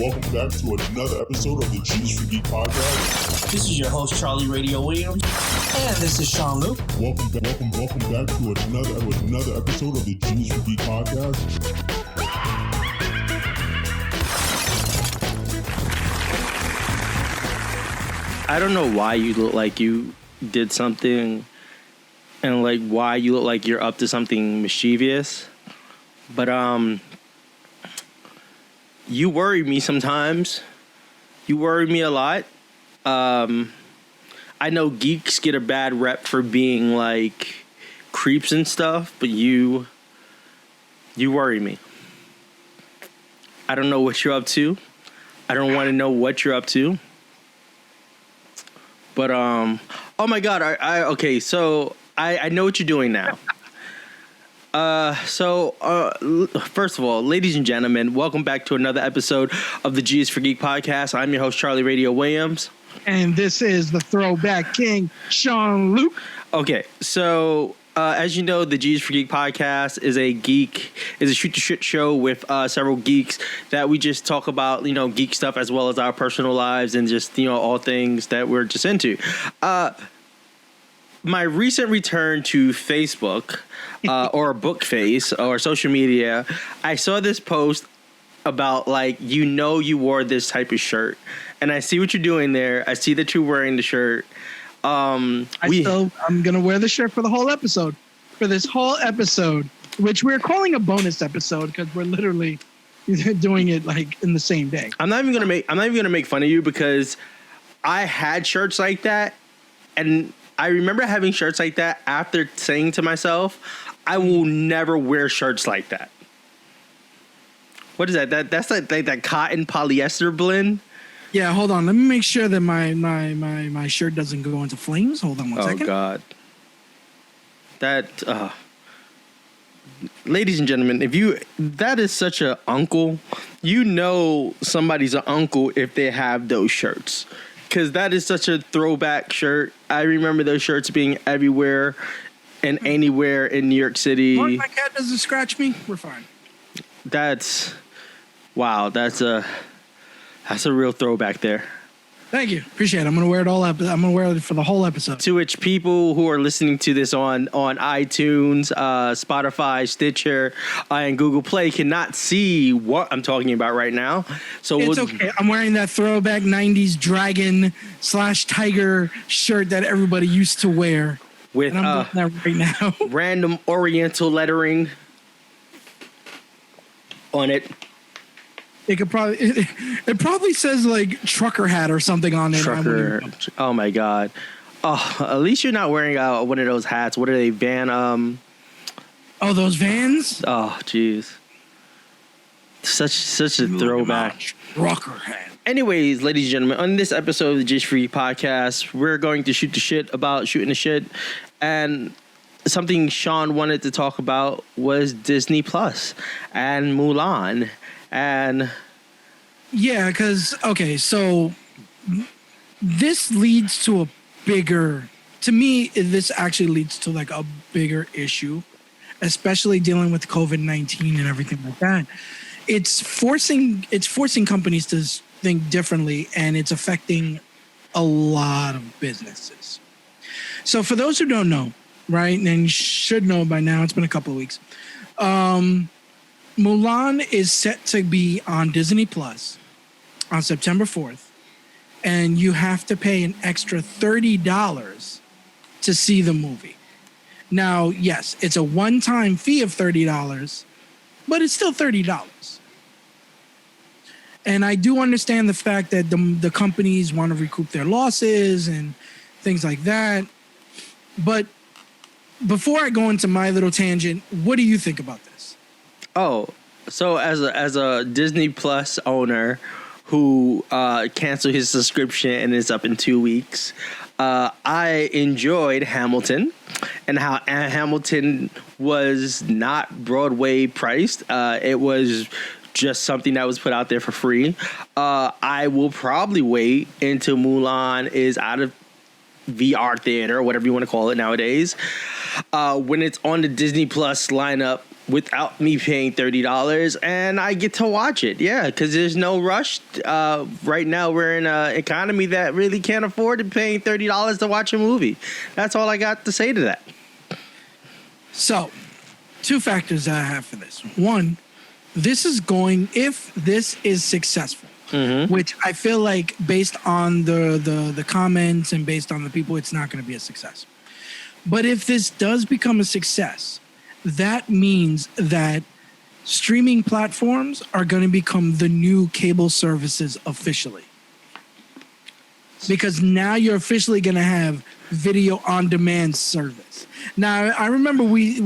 welcome back to another episode of the Geek Podcast. This is your host, Charlie Radio Williams. And this is Sean-Luc. Welcome back to another episode of the Geek Podcast. I don't know why you look like you did something and like why you look like you're up to something mischievous. But you worry me sometimes. You worry me a lot. I know geeks get a bad rep for being like creeps and stuff, but you worry me. I don't know what you're up to. I don't want to know what you're up to. But oh my god, okay, so I know what you're doing now. First of all, ladies and gentlemen, welcome back to another episode of the G is for Geek Podcast. I'm your host, Charlie Radio Williams. And this is the Throwback King, Sean-Luc. Okay, so as you know, the G is for Geek Podcast is a shoot to shit show with several geeks that we just talk about, geek stuff as well as our personal lives and just, all things that we're just into. My recent return to Facebook or Bookface or social media, I saw this post about you wore this type of shirt, and I see what you're doing there. I see that you're wearing the shirt. I'm gonna wear the shirt for the whole episode, which we're calling a bonus episode because we're literally doing it in the same day. I'm not even gonna make fun of you because I had shirts like that, and I remember having shirts like that after saying to myself, I will never wear shirts like that. What is that? That's like that cotton polyester blend. Yeah, hold on. Let me make sure that my shirt doesn't go into flames. Hold on one second. Oh God. That ladies and gentlemen, that is such a uncle. Somebody's an uncle if they have those shirts. Because that is such a throwback shirt. I remember those shirts being everywhere and anywhere in New York City. As long as my cat doesn't scratch me, we're fine. That's a real throwback there. Thank you. Appreciate it. I'm going to wear it all up. I'm going to wear it for the whole episode. To which people who are listening to this on iTunes, Spotify, Stitcher, and Google Play cannot see what I'm talking about right now. So it's okay. I'm wearing that throwback 90s dragon/tiger shirt that everybody used to wear. With and I'm doing that right now. Random Oriental lettering on it. It probably says trucker hat or something on it. Trucker. Oh my God. Oh, at least you're not wearing one of those hats. What are they? Oh, those Vans? Oh, jeez. Such a throwback. Trucker hat. Anyways, ladies and gentlemen, on this episode of the Just Free Podcast, we're going to shoot the shit about shooting the shit. And something Sean wanted to talk about was Disney Plus and Mulan. And yeah, because so this leads to this actually leads to a bigger issue, especially dealing with COVID-19 and everything like that. It's forcing companies to think differently, and it's affecting a lot of businesses. So for those who don't know, right, and you should know by now, it's been a couple of weeks. Mulan is set to be on Disney Plus on September 4th, and you have to pay an extra $30 to see the movie. Now, yes, it's a one-time fee of $30, but it's still $30. And I do understand the fact that the companies want to recoup their losses and things like that. But before I go into my little tangent, what do you think about this? Oh, so as a Disney Plus owner who canceled his subscription and is up in 2 weeks, I enjoyed Hamilton and how Hamilton was not Broadway priced. It was just something that was put out there for free. I will probably wait until Mulan is out of VR theater, whatever you want to call it nowadays, when it's on the Disney Plus lineup without me paying $30, and I get to watch it. Yeah, because there's no rush. Right now, we're in an economy that really can't afford to paying $30 to watch a movie. That's all I got to say to that. So, two factors that I have for this. One, if this is successful, which I feel like based on the comments and based on the people, it's not going to be a success. But if this does become a success, that means that streaming platforms are going to become the new cable services officially. Because now you're officially going to have video on demand service. Now, I remember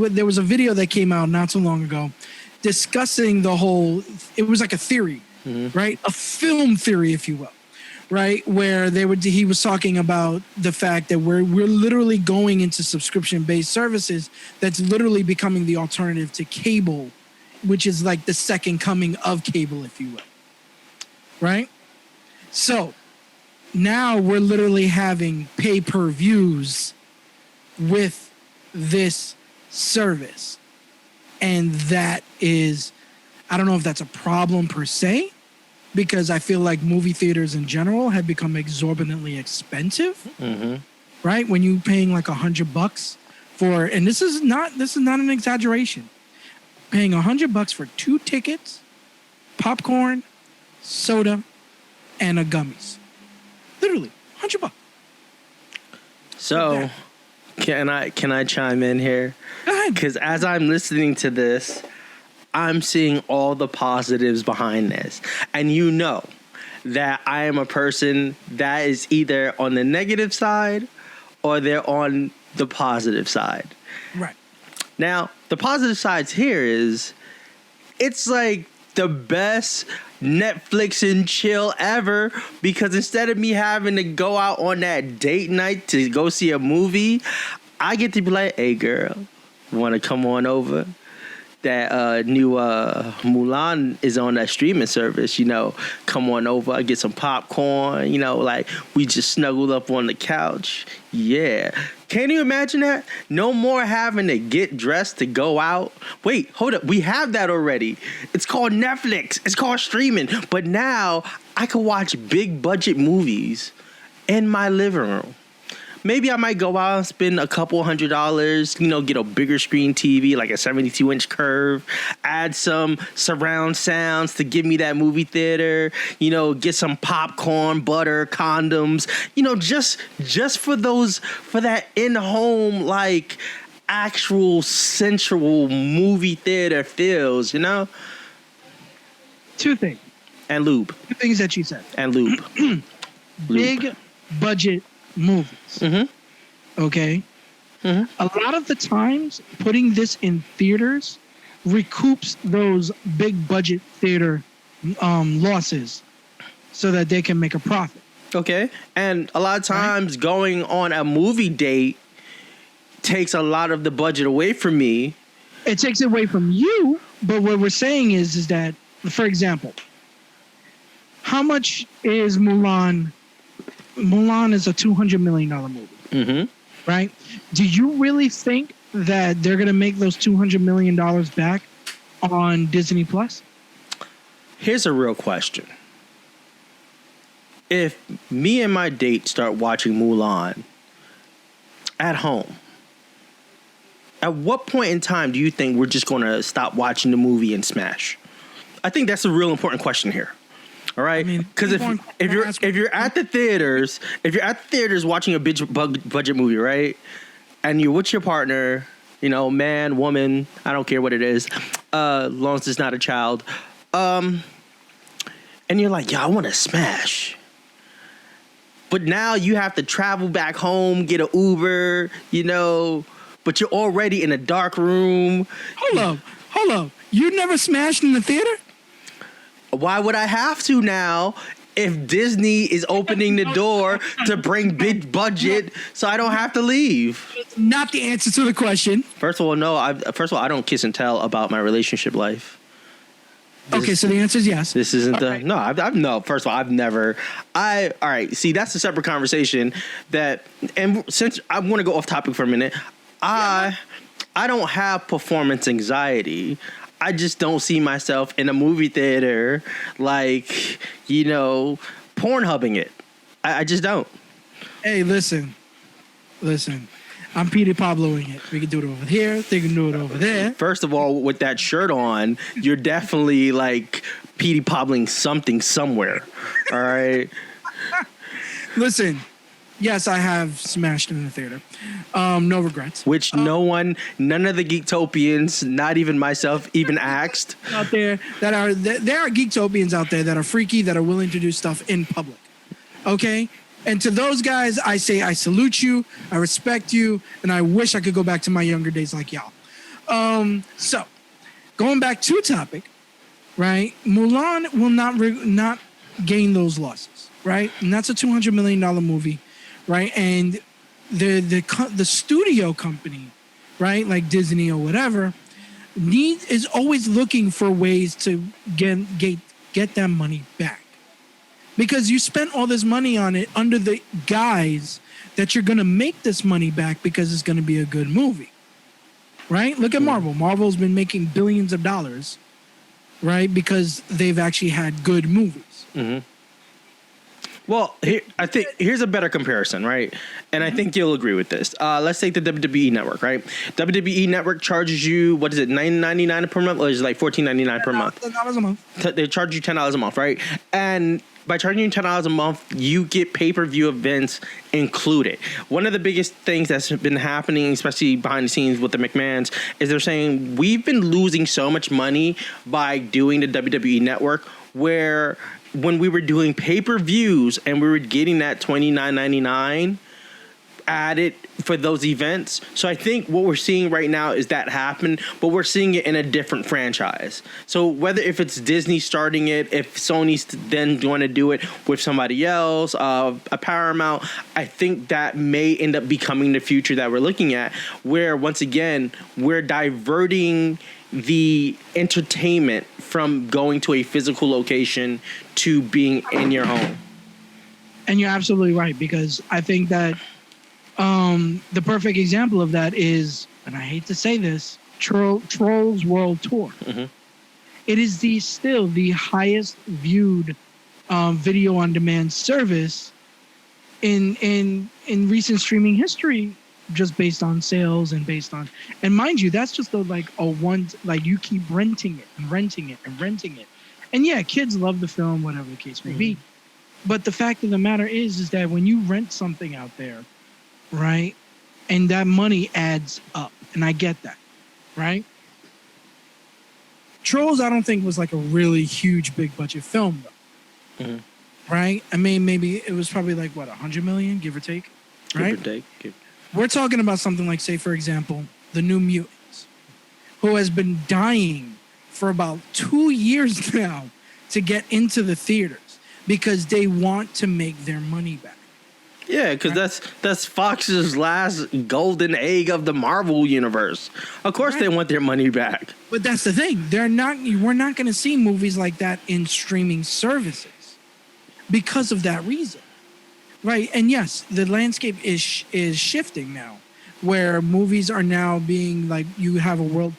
there was a video that came out not so long ago discussing it was like a theory, right? A film theory, if you will, right? Where he was talking about the fact that we're literally going into subscription-based services that's literally becoming the alternative to cable, which is like the second coming of cable, if you will, right? So now we're literally having pay-per-views with this service. And that is, I don't know if that's a problem per se, because I feel like movie theaters in general have become exorbitantly expensive, right? When you're paying like $100 for, and this is not an exaggeration, paying $100 for 2 tickets, popcorn, soda, and a gummies. Literally, $100. So, can I chime in here? Go ahead. Because as I'm listening to this, I'm seeing all the positives behind this. And you know that I am a person that is either on the negative side or they're on the positive side. Right. Now, the positive side here is it's like the best Netflix and chill ever, because instead of me having to go out on that date night to go see a movie, I get to be like, hey girl, want to come on over? That new Mulan is on that streaming service, come on over, get some popcorn, like we just snuggled up on the couch. Yeah. Can you imagine that? No more having to get dressed to go out. Wait, hold up. We have that already. It's called Netflix. It's called streaming. But now I can watch big budget movies in my living room. Maybe I might go out and spend a couple $100, get a bigger screen TV, like a 72-inch curve, add some surround sounds to give me that movie theater, get some popcorn, butter, condoms, just for that in-home, like, actual sensual movie theater feels, Two things. And lube. Two things that you said. And lube. Big budget movies. Okay. A lot of the times, putting this in theaters recoups those big budget theater losses so that they can make a profit. Okay. And a lot of times going on a movie date takes a lot of the budget away from me. It takes it away from you, but what we're saying is that, for example, how much is Mulan? Mulan is a $200 million movie, right? Do you really think that they're going to make those $200 million back on Disney Plus? Here's a real question. If me and my date start watching Mulan at home, at what point in time do you think we're just going to stop watching the movie and smash? I think that's a real important question here. All right, because if you're at the theaters watching a big budget movie, right, and you're with your partner, man, woman, I don't care what it is, as long as it's not a child, and you're like, yeah, I want to smash, but now you have to travel back home, get an Uber, but you're already in a dark room. Hold up, you never smashed in the theater? Why would I have to now if Disney is opening the door to bring big budget so I don't have to leave? It's not the answer to the question. First of all, no. I don't kiss and tell about my relationship life. Okay, so the answer is yes. This isn't no. First of all, I've never. All right. See, that's a separate conversation. And since I want to go off topic for a minute, I don't have performance anxiety. I just don't see myself in a movie theater, like, Pornhubbing it. I just don't. Hey, listen. I'm Peter Pabloing it. We can do it over here. They can do it over there. First of all, with that shirt on, you're definitely like Petey Pabling something somewhere. All right. Listen. Yes, I have smashed in the theater. No regrets. Which none of the Geektopians, not even myself, even asked. Out there there are Geektopians out there that are freaky, that are willing to do stuff in public. Okay? And to those guys, I say I salute you, I respect you, and I wish I could go back to my younger days like y'all. So, going back to topic, right? Mulan will not gain those losses, right? And that's a $200 million movie, right? And the studio company, right, like Disney or whatever, is always looking for ways to get that money back. Because you spent all this money on it under the guise that you're going to make this money back because it's going to be a good movie, right? Look at Marvel. Marvel's been making billions of dollars, right? Because they've actually had good movies. Mm-hmm. Well, I think here's a better comparison, right? And I think you'll agree with this. Let's take the WWE Network, right? WWE Network charges you, what is it, $9.99 per month? Or is it like $14.99 per month? $10 a month. They charge you $10 a month, right? And by charging you $10 a month, you get pay-per-view events included. One of the biggest things that's been happening, especially behind the scenes with the McMahons, is they're saying we've been losing so much money by doing the WWE Network, where when we were doing pay-per-views and we were getting that $29.99 added for those events. So I think what we're seeing right now is that happen, but we're seeing it in a different franchise. So whether if it's Disney starting it, if Sony's then going to do it with somebody else, a Paramount, I think that may end up becoming the future that we're looking at, where once again, we're diverting the entertainment from going to a physical location to being in your home. And you're absolutely right, because I think that the perfect example of that is, and I hate to say this, Trolls World Tour. Mm-hmm. It is still the highest viewed video on demand service in recent streaming history, just based on sales and and mind you, that's just you keep renting it. And yeah, kids love the film, whatever the case may be. But the fact of the matter is that when you rent something out there, right, and that money adds up, and I get that, right? Trolls, I don't think was like a really huge, big budget film, though. Mm-hmm. Right? I mean, maybe it was probably like, what, 100 million, give or take? Right? Give or take. We're talking about something like, say, for example, The New Mutants, who has been dying for about 2 years now to get into the theaters because they want to make their money back. Yeah, because that's Fox's last golden egg of the Marvel universe. Of course, they want their money back. But that's the thing; we're not going to see movies like that in streaming services because of that reason, right? And yes, the landscape is shifting now, where movies are now being like, you have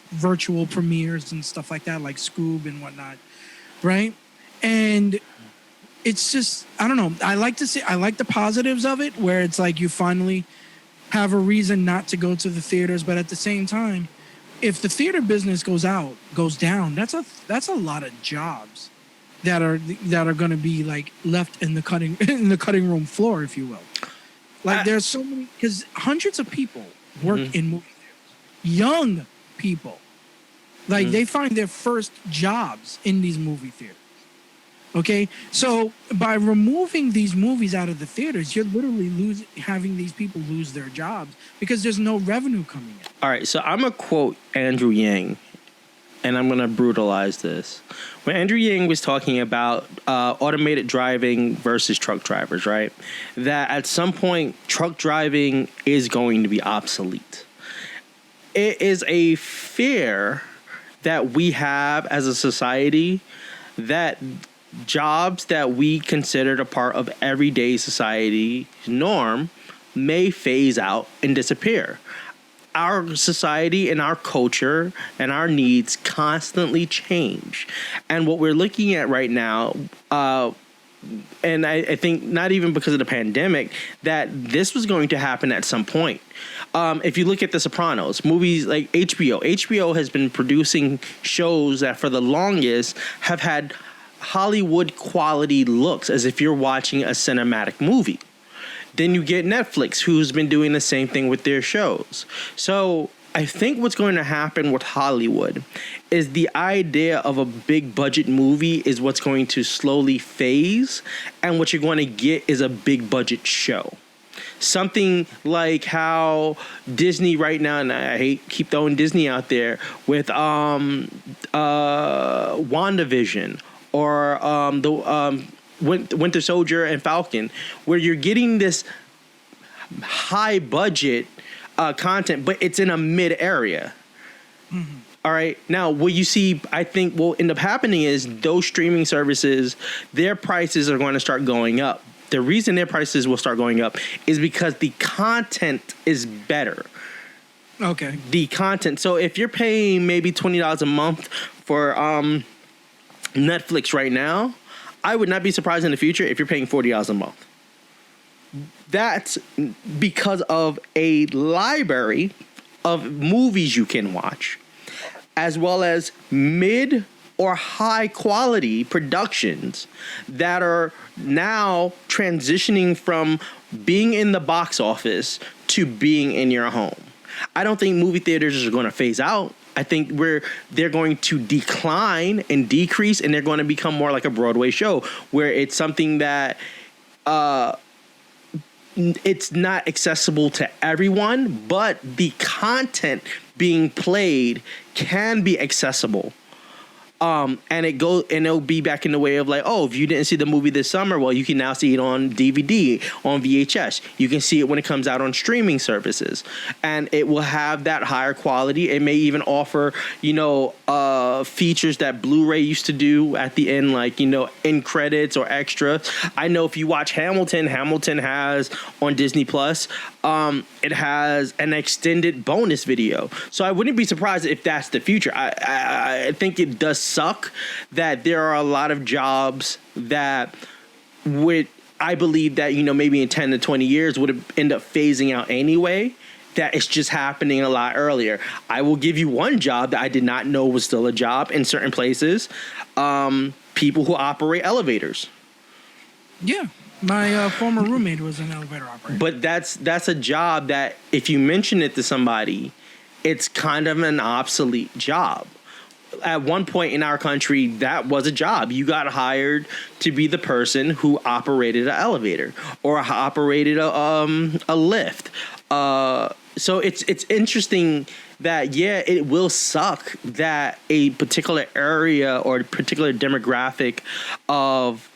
virtual premieres and stuff like that, like Scoob and whatnot, right? And it's just, I don't know. I like the positives of it, where it's like you finally have a reason not to go to the theaters. But at the same time, if the theater business goes down, that's a lot of jobs that are going to be like left in the cutting room floor, if you will. Like there's so many, because hundreds of people work in movie theaters, young people, like they find their first jobs in these movie theaters. Okay, so by removing these movies out of the theaters, you're literally having these people lose their jobs because there's no revenue coming in. All right, so I'm going to quote Andrew Yang, and I'm going to brutalize this. When Andrew Yang was talking about automated driving versus truck drivers, right, that at some point truck driving is going to be obsolete. It is a fear that we have as a society that jobs that we considered a part of everyday society norm may phase out and disappear. our society and our culture and our needs constantly change. And what we're looking at right now, and I think not even because of the pandemic, that this was going to happen at some point. If you look at The Sopranos, movies like HBO has been producing shows that for the longest have had Hollywood quality looks as if you're watching a cinematic movie. Then you get Netflix, who's been doing the same thing with their shows. So I think what's going to happen with Hollywood is the idea of a big budget movie is what's going to slowly phase, and what you're going to get is a big budget show. Something like how Disney right now, and I keep throwing Disney out there, with WandaVision or the Winter Soldier and Falcon, where you're getting this high budget content, but it's in a mid area. Mm-hmm. All right. Now, what you see, I think will end up happening is those streaming services, their prices are going to start going up. The reason their prices will start going up is because the content is better. Okay. The content. So if you're paying maybe $20 a month for Netflix right now, I would not be surprised in the future if you're paying $40 a month. That's because of a library of movies you can watch, as well as mid or high quality productions that are now transitioning from being in the box office to being in your home. I don't think movie theaters are going to phase out. I think they're going to decline and decrease, and they're going to become more like a Broadway show, where it's something that it's not accessible to everyone, but the content being played can be accessible. And it'll be back in the way of like, oh, if you didn't see the movie this summer, well, you can now see it on DVD, on VHS. You can see it when it comes out on streaming services, and it will have that higher quality. It may even offer, features that Blu-ray used to do at the end, like, end credits or extra. I know if you watch Hamilton has on Disney Plus, it has an extended bonus video. So I wouldn't be surprised if that's the future. I think it does suck that there are a lot of jobs that I believe that, maybe in 10 to 20 years would end up phasing out anyway, that it's just happening a lot earlier. I will give you one job that I did not know was still a job in certain places. People who operate elevators. Yeah. My former roommate was an elevator operator. But that's a job that if you mention it to somebody, it's kind of an obsolete job. At one point in our country, that was a job. You got hired to be the person who operated an elevator or operated a lift. So it's interesting that, yeah, it will suck that a particular area or a particular demographic of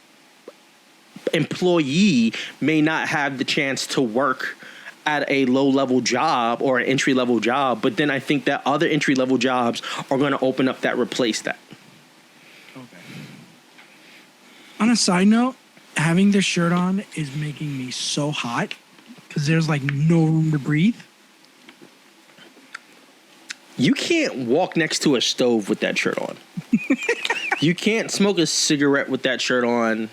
employee may not have the chance to work at a low-level job or an entry-level job, but then I think that other entry-level jobs are going to open up that replace that. Okay. On a side note, having this shirt on is making me so hot because there's like no room to breathe. You can't walk next to a stove with that shirt on. You can't smoke a cigarette with that shirt on.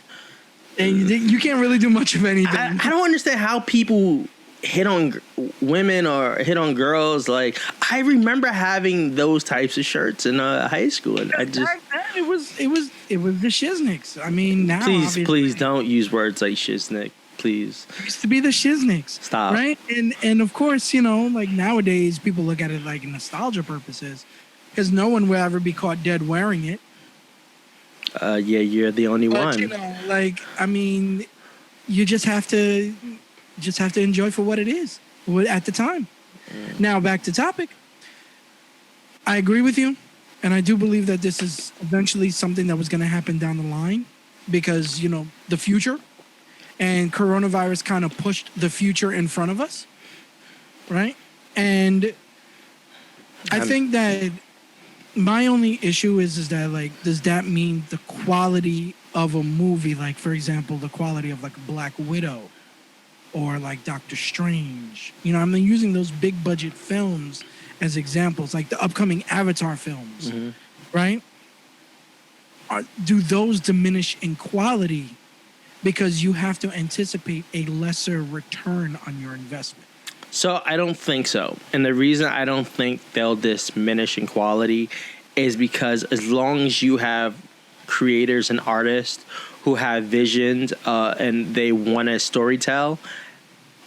And you can't really do much of anything. I don't understand how people hit on women or hit on girls. Like, I remember having those types of shirts in high school, and I just it was the shizniks. I mean, now please don't use words like shiznik, please. It used to be the shizniks. Stop. Right, and of course, like nowadays people look at it like nostalgia purposes, because no one will ever be caught dead wearing it. Yeah, you're the only one. You just have to enjoy for what it is at the time. Now, back to topic. I agree with you, and I do believe that this is eventually something that was going to happen down the line because, the future and coronavirus kind of pushed the future in front of us, right? And I think that my only issue is that, like, does that mean the quality of a movie, like, for example, the quality of, like, Black Widow or like Doctor Strange. You know, I'm using those big budget films as examples, like the upcoming Avatar films, right? Do those diminish in quality because you have to anticipate a lesser return on your investment? So I don't think so. And the reason I don't think they'll diminish in quality is because as long as you have creators and artists who have visions and they want to storytell,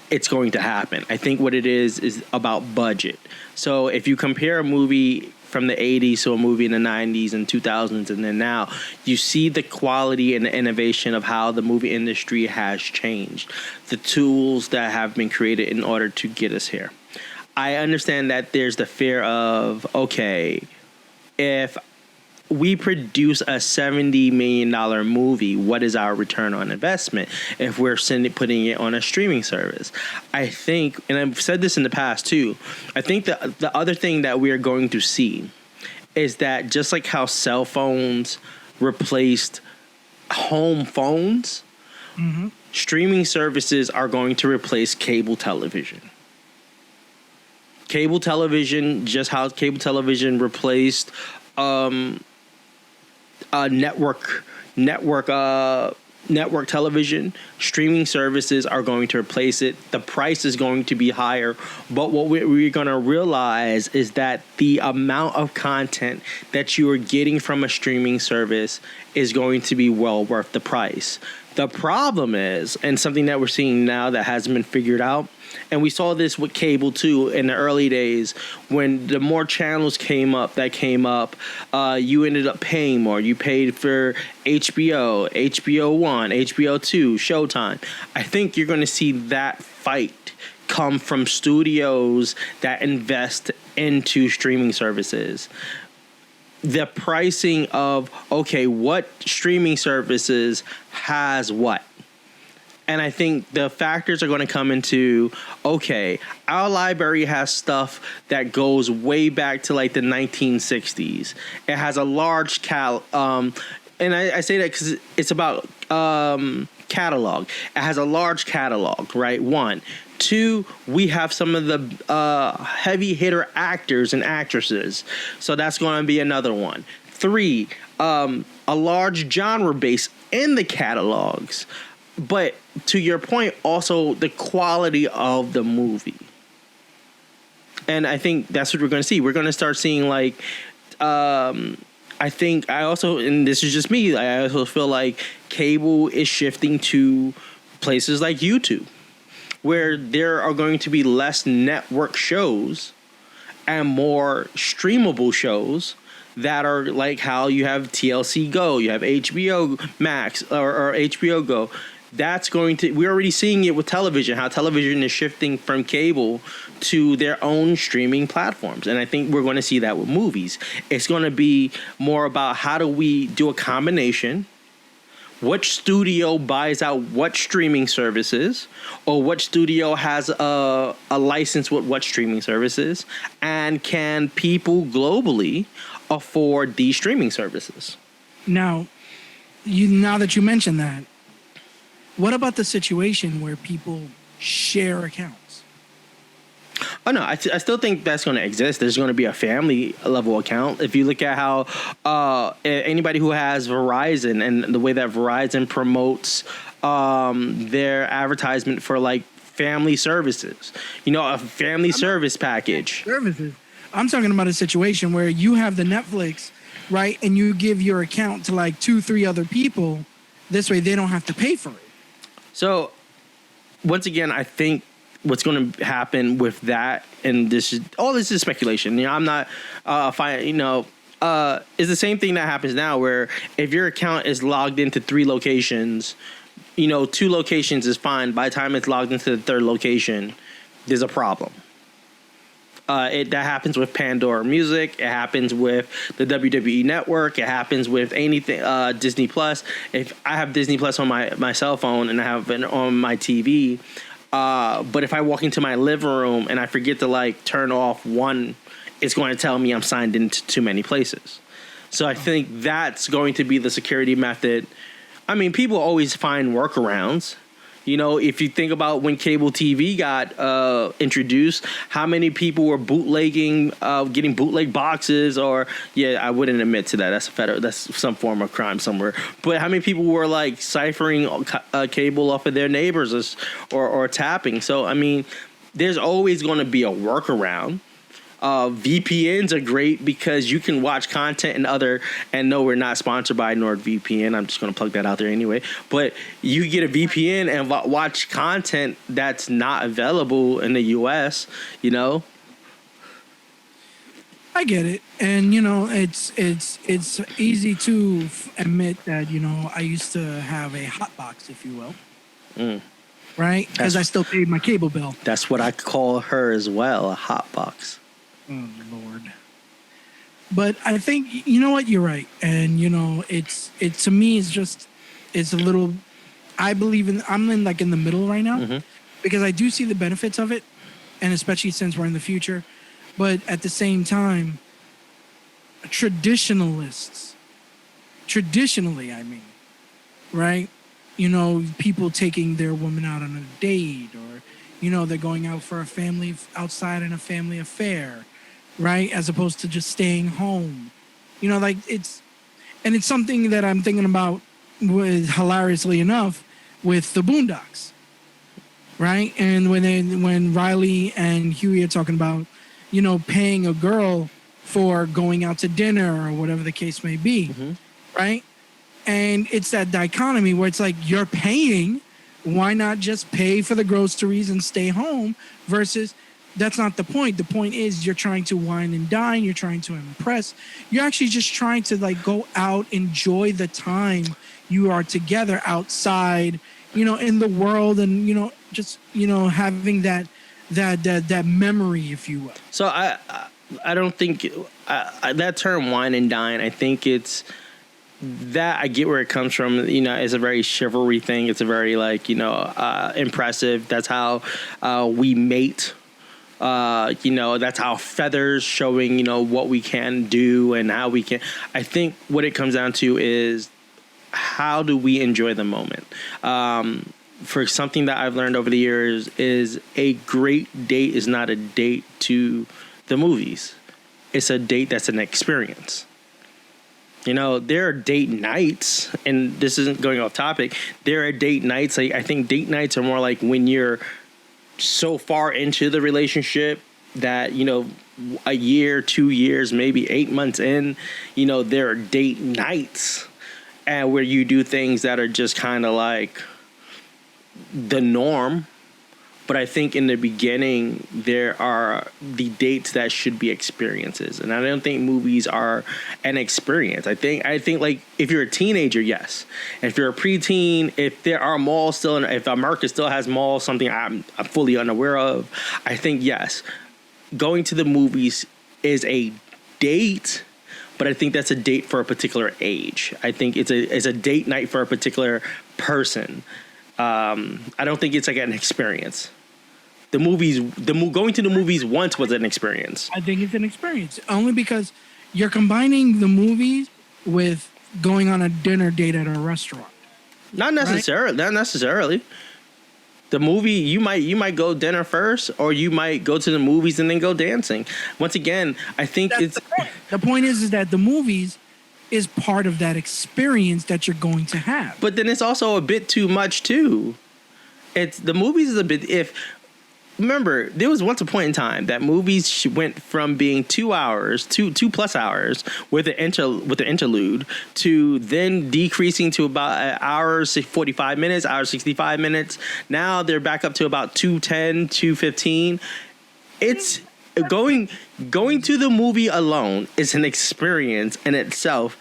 it's going to happen. I think what it is about budget. So if you compare a movie from the 80s to a movie in the 90s and 2000s and then now, you see the quality and the innovation of how the movie industry has changed, the tools that have been created in order to get us here. I understand that there's the fear of, okay, if we produce a $70 million movie, what is our return on investment if we're putting it on a streaming service? I think, and I've said this in the past too, I think the other thing that we are going to see is that just like how cell phones replaced home phones, streaming services are going to replace cable television. Cable television, just how cable television replaced network television, streaming services are going to replace it. The price is going to be higher, but what we're going to realize is that the amount of content that you are getting from a streaming service is going to be well worth the price. The problem is, and something that we're seeing now that hasn't been figured out, and we saw this with cable too in the early days, when the more channels came up, you ended up paying more. You paid for HBO, HBO 1, HBO 2, Showtime. I think you're going to see that fight come from studios that invest into streaming services. The pricing of, okay, what streaming services has what? And I think the factors are going to come into, okay, our library has stuff that goes way back to like the 1960s. It has a large and I say that because it's about catalog. It has a large catalog, right? 1. 2, we have some of the heavy hitter actors and actresses. So that's going to be another one. 3, a large genre base in the catalogs. But to your point, also the quality of the movie. And I think that's what we're going to see. We're going to start seeing like, I think I also, and this is just me, I also feel like cable is shifting to places like YouTube, where there are going to be less network shows and more streamable shows that are like how you have TLC Go, you have HBO Max or HBO Go. That's going to, we're already seeing it with television, how television is shifting from cable to their own streaming platforms. And I think we're going to see that with movies. It's going to be more about how do we do a combination, which studio buys out what streaming services, or what studio has a license with what streaming services, and can people globally afford these streaming services? Now that you mention that, what about the situation where people share accounts? Oh, no, I still think that's going to exist. There's going to be a family level account. If you look at how anybody who has Verizon and the way that Verizon promotes their advertisement for like family services, a family service package. Services. I'm talking about a situation where you have the Netflix, right? And you give your account to like 2-3 other people. This way they don't have to pay for it. So, once again, I think what's going to happen with that, and this is speculation. I'm not is the same thing that happens now, where if your account is logged into 3 locations, 2 locations is fine. By the time it's logged into the 3rd location, there's a problem. That happens with Pandora Music. It happens with the WWE Network. It happens with anything, Disney Plus. If I have Disney Plus on my cell phone and I have it on my TV, but if I walk into my living room and I forget to like turn off one, it's going to tell me I'm signed into too many places. So I think that's going to be the security method. I mean, people always find workarounds. You know, if you think about when cable TV got introduced, how many people were bootlegging, getting bootleg boxes, or I wouldn't admit to that. That's some form of crime somewhere. But how many people were like ciphering cable off of their neighbors or tapping? So I mean, there's always going to be a workaround. VPNs are great because you can watch content and no, we're not sponsored by NordVPN. I'm just going to plug that out there anyway. But you get a VPN and watch content that's not available in the US, you know? I get it. And, you know, it's easy to admit that, you know, I used to have a hot box, if you will. Right? Because I still paid my cable bill. That's what I call her as well, a hot box. Oh, Lord. But I think, you know what, you're right. And, you know, it's to me, it's a little, I'm in like in the middle right now because I do see the benefits of it. And especially since we're in the future. But at the same time, traditionally, I mean, right? You know, people taking their woman out on a date, or, you know, they're going out for a family outside in a family affair. Right, as opposed to just staying home, you know, like it's something that I'm thinking about with, hilariously enough, with the Boondocks, right? And when Riley and Huey are talking about, you know, paying a girl for going out to dinner or whatever the case may be, right? And it's that dichotomy where it's like, you're paying, why not just pay for the groceries and stay home versus. That's not the point. The point is you're trying to wine and dine. You're trying to impress. You're actually just trying to like go out, enjoy the time you are together outside, you know, in the world, and, you know, just, you know, having that memory, if you will. So I don't think that term wine and dine, I think it's that I get where it comes from. You know, it's a very chivalry thing. It's a very like, you know, impressive. That's how we mate. You know, that's how feathers showing, you know, what we can do and how we can. I think what it comes down to is how do we enjoy the moment? For something that I've learned over the years is a great date is not a date to the movies. It's a date that's an experience. You know, there are date nights, and this isn't going off topic. There are date nights. Like, I think date nights are more like when you're so far into the relationship that, you know, a year, 2 years, maybe 8 months in, you know, there are date nights and where you do things that are just kind of like the norm. But I think in the beginning, there are the dates that should be experiences. And I don't think movies are an experience. I think like if you're a teenager, yes. And if you're a preteen, if there are malls still, if America still has malls, something I'm fully unaware of, I think yes. Going to the movies is a date, but I think that's a date for a particular age. I think it's a date night for a particular person. I don't think it's like an experience. Going to the movies once was an experience. I think it's an experience only because you're combining the movies with going on a dinner date at a restaurant. Not necessarily. Right? Not necessarily. The movie, you might go dinner first, or you might go to the movies and then go dancing. Once again, I think it's the point is that the movies is part of that experience that you're going to have. But then it's also a bit too much too. It's the movies is a bit remember, there was once a point in time that movies went from being 2 hours, two plus hours with the interlude, to then decreasing to about an hour 45 minutes, hour 65 minutes. Now they're back up to about 2:10, 2:15. It's going to the movie alone is an experience in itself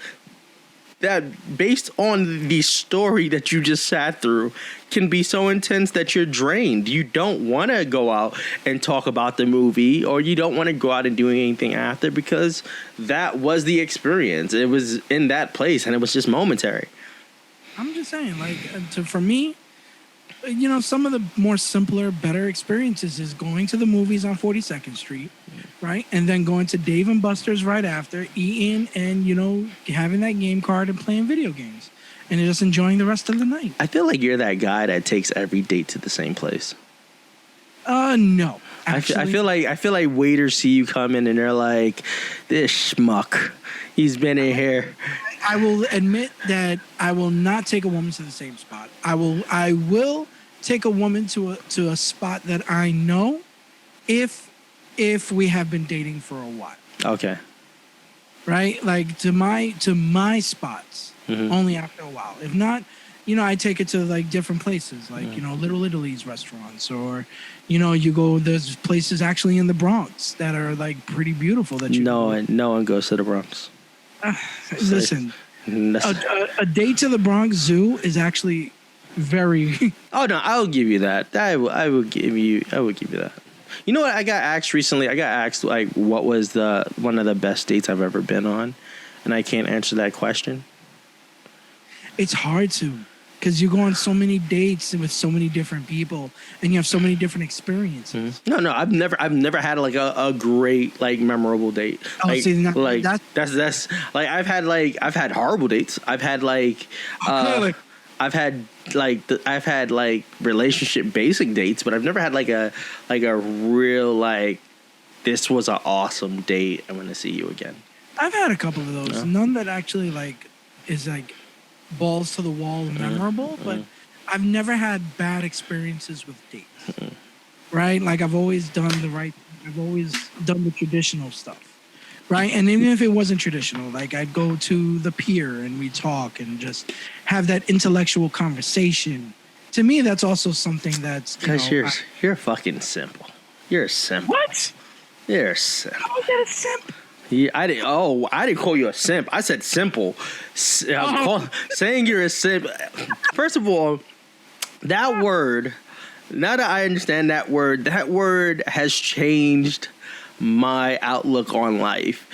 that, based on the story that you just sat through, can be so intense that you're drained. You don't want to go out and talk about the movie, or you don't want to go out and do anything after, because that was the experience. It was in that place, and it was just momentary. I'm just saying, like, for me, you know, some of the more simpler, better experiences is going to the movies on 42nd Street, right? And then going to Dave & Buster's right after, eating and, you know, having that game card and playing video games. and just enjoying the rest of the night. I feel like you're that guy that takes every date to the same place. No. Actually, I feel like waiters see you come in and they're like, this schmuck, he's been in here. I will admit that I will not take a woman to the same spot. I will take a woman to a spot that I know if we have been dating for a while. Okay. Right? Like to my spots only after a while. If not, I take it to like different places, like, Little Italy's restaurants, or, you go, there's places actually in the Bronx that are like pretty beautiful that no one goes to the Bronx. Listen, a date to the Bronx Zoo is actually very. Oh no, I'll give you that. I will give you that. You know what? I got asked recently. I got asked like, what was one of the best dates I've ever been on, and I can't answer that question. It's hard to, because you go on so many dates with so many different people, and you have so many different experiences. No, I've never had like a great like memorable date. Oh, like, see, like that's like I've had horrible dates. I've had like I've had like relationship basic dates, but I've never had like a real like, this was an awesome date, I want to see you again. I've had a couple of those. None that actually like is like balls to the wall memorable, but I've never had bad experiences with dates. Right? Like I've always done the traditional stuff. Right? And even if it wasn't traditional, like I'd go to the pier and we talk and just have that intellectual conversation. To me, that's also something that's, because you're fucking simple. You're a simp. What? You're a simp. How is that a simp? Yeah, I didn't call you a simp. I said simple. Saying you're a simp. First of all, that word, now that I understand that word has changed my outlook on life.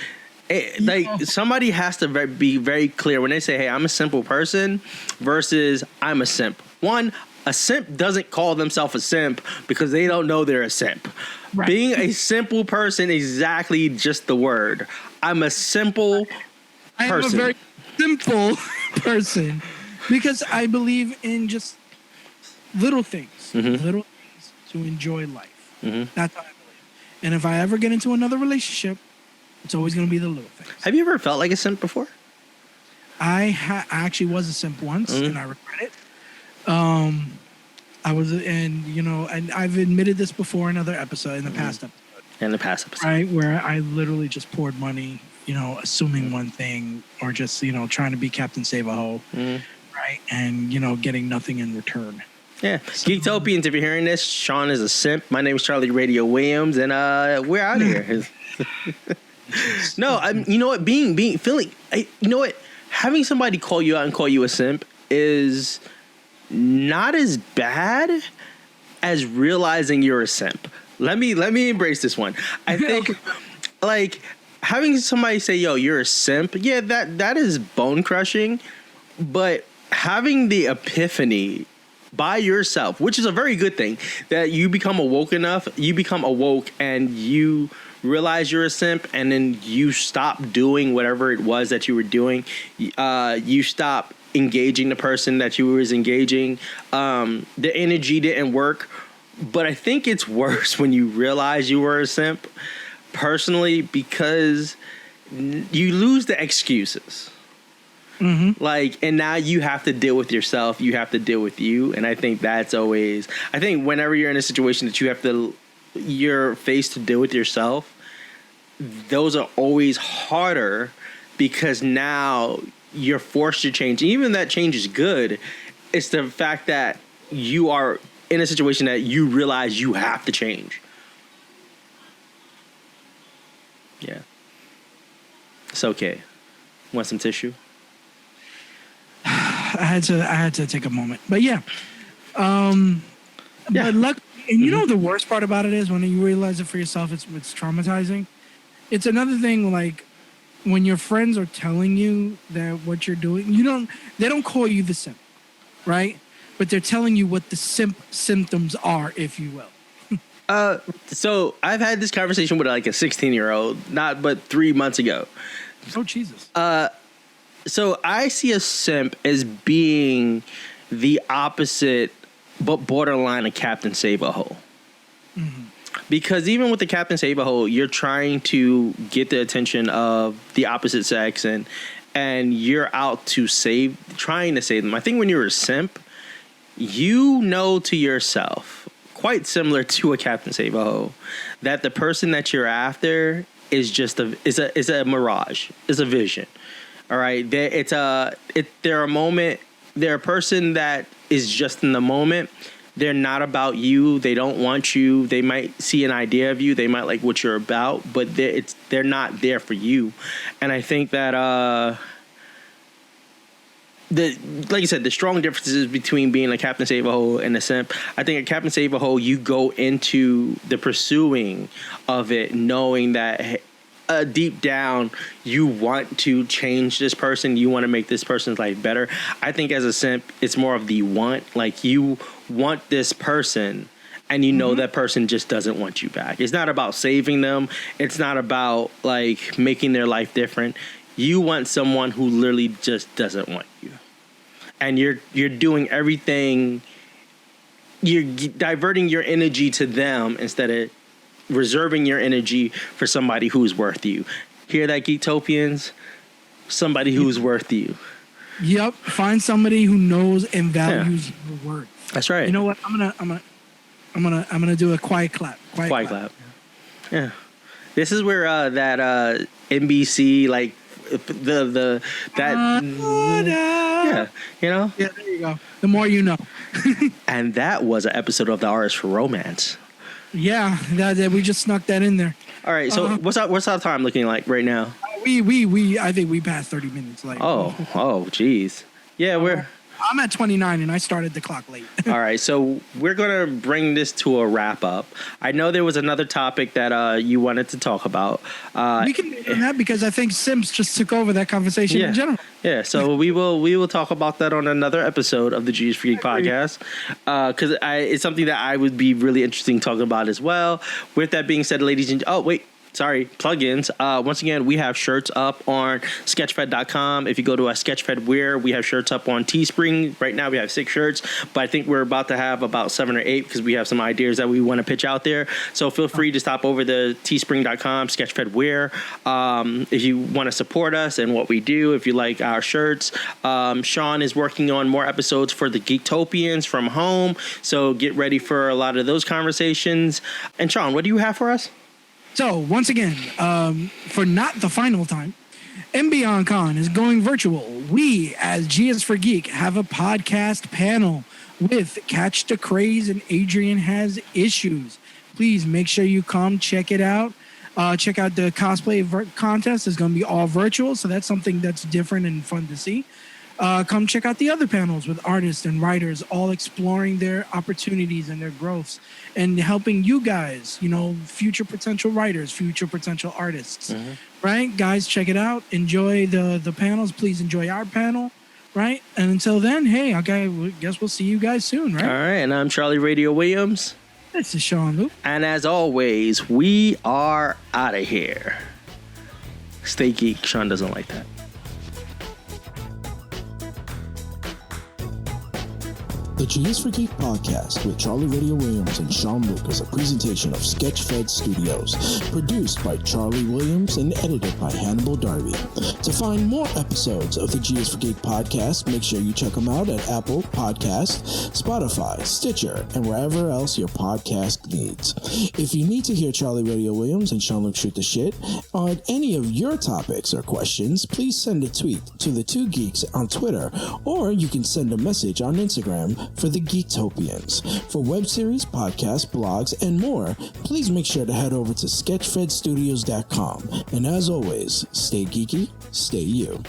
Somebody has to be very clear when they say, hey, I'm a simple person versus I'm a simp. One, a simp doesn't call themselves a simp because they don't know they're a simp. Right. Being a simple person is exactly just the word. I'm a simple person. I am a very simple person because I believe in just little things to enjoy life. That's how I believe. And if I ever get into another relationship, it's always going to be the little things. Have you ever felt like a simp before? I actually was a simp once, and I regret it. I was, and I've admitted this before in other episode, in the past episode. Right, where I literally just poured money, assuming one thing, or just, trying to be Captain Save-A-Ho, right, and, getting nothing in return. Yeah. So, Geektopians, if you're hearing this, Sean is a simp. My name is Charlie Radio Williams, and we're out of here. No, you know what? Having somebody call you out and call you a simp is not as bad as realizing you're a simp. Let me embrace this one. I think like having somebody say, yo, you're a simp, yeah, that is bone crushing, but having the epiphany by yourself, which is a very good thing, that you become awoke and you realize you're a simp, and then you stop doing whatever it was that you were doing. You stop engaging the person that you was engaging. The energy didn't work. But I think it's worse when you realize you were a simp, personally, because you lose the excuses. Like, and now you have to deal with yourself. You have to deal with you. And I think that's always, I think whenever you're in a situation that you're faced to deal with yourself, those are always harder because now you're forced to change. Even that change is good. It's the fact that you are in a situation that you realize you have to change. Yeah. It's okay. Want some tissue? I had to take a moment. But yeah. But luck, and you know the worst part about it is when you realize it for yourself, it's traumatizing. It's another thing, like when your friends are telling you that what you're doing, they don't call you the simp, right? But they're telling you what the simp symptoms are, if you will. So I've had this conversation with like a 16-year-old, not but 3 months ago. Oh, Jesus. So I see a simp as being the opposite, but borderline of Captain Save-A-Hole. Mm-hmm. Because even with the Captain Save-A-Hole, you're trying to get the attention of the opposite sex, and you're out to trying to save them. I think when you're a simp, you know to yourself, quite similar to a Captain Save-A-Hole, that the person that you're after is just a mirage, is a vision. All right, they're a person that is just in the moment. They're not about you. They don't want you. They might see an idea of you. They might like what you're about, but they're not there for you. And I think that like you said, the strong differences between being a Captain Save-A-Hole and a simp. I think a Captain Save-A-Hole, you go into the pursuing of it knowing that deep down you want to change this person. You want to make this person's life better. I think as a simp, it's more of the want. Like, you want this person and you know that person just doesn't want you back. It's not about saving them. It's not about like making their life different. You want someone who literally just doesn't want you. And you're doing everything. You're diverting your energy to them instead of reserving your energy for somebody who's worth you. Hear that, Geektopians? Somebody who's worth you. Yep. Find somebody who knows and values your worth. That's right. You know what? I'm gonna do a quiet clap. Quiet clap. Yeah. This is where that NBC like that yeah, you know? Yeah, there you go. The more you know. And that was an episode of The Artist for Romance. Yeah, that we just snuck that in there. All right, so what's our time looking like right now? We I think we passed 30 minutes. Like, geez. Yeah, I'm at 29 and I started the clock late. All right, so we're gonna bring this to a wrap up. I know there was another topic that you wanted to talk about. We can do that because I think Sims just took over that conversation in general. Yeah, so we will talk about that on another episode of the G's for Geek podcast, because it's something that I would be really interested in talking about as well. With that being said, ladies and plugins. Once again, we have shirts up on Sketchfed.com. If you go to our Sketchfed wear, we have shirts up on Teespring. Right now we have 6 shirts, but I think we're about to have about 7 or 8 because we have some ideas that we want to pitch out there. So feel free to stop over to Teespring.com, Sketchfed wear. If you want to support us and what we do, if you like our shirts. Sean is working on more episodes for the Geektopians from home. So get ready for a lot of those conversations. And Sean, what do you have for us? So, once again, for not the final time, Beyond Con is going virtual. We, as G is for Geek, have a podcast panel with Catch the Craze and Adrian Has Issues. Please make sure you come check it out. Check out the cosplay contest. It's going to be all virtual, so that's something that's different and fun to see. Come check out the other panels with artists and writers all exploring their opportunities and their growths and helping you guys, future potential writers, future potential artists, right? Guys, check it out. Enjoy the panels. Please enjoy our panel, right? And until then, hey, okay, I guess we'll see you guys soon, right? All right, and I'm Charlie Radio Williams. This is Sean-Luc. And as always, we are out of here. Stay geek. Sean doesn't like that. The G is for Geek podcast with Charlie Radio Williams and Sean-Luc is a presentation of Sketchfed Studios, produced by Charlie Williams and edited by Hannibal Darby. To find more episodes of the G is for Geek podcast, make sure you check them out at Apple Podcasts, Spotify, Stitcher, and wherever else your podcast needs. If you need to hear Charlie Radio Williams and Sean-Luc shoot the shit on any of your topics or questions, please send a tweet to the two geeks on Twitter, or you can send a message on Instagram for the Geektopians. For web series, podcasts, blogs, and more, please make sure to head over to sketchfedstudios.com. And as always, stay geeky, stay you.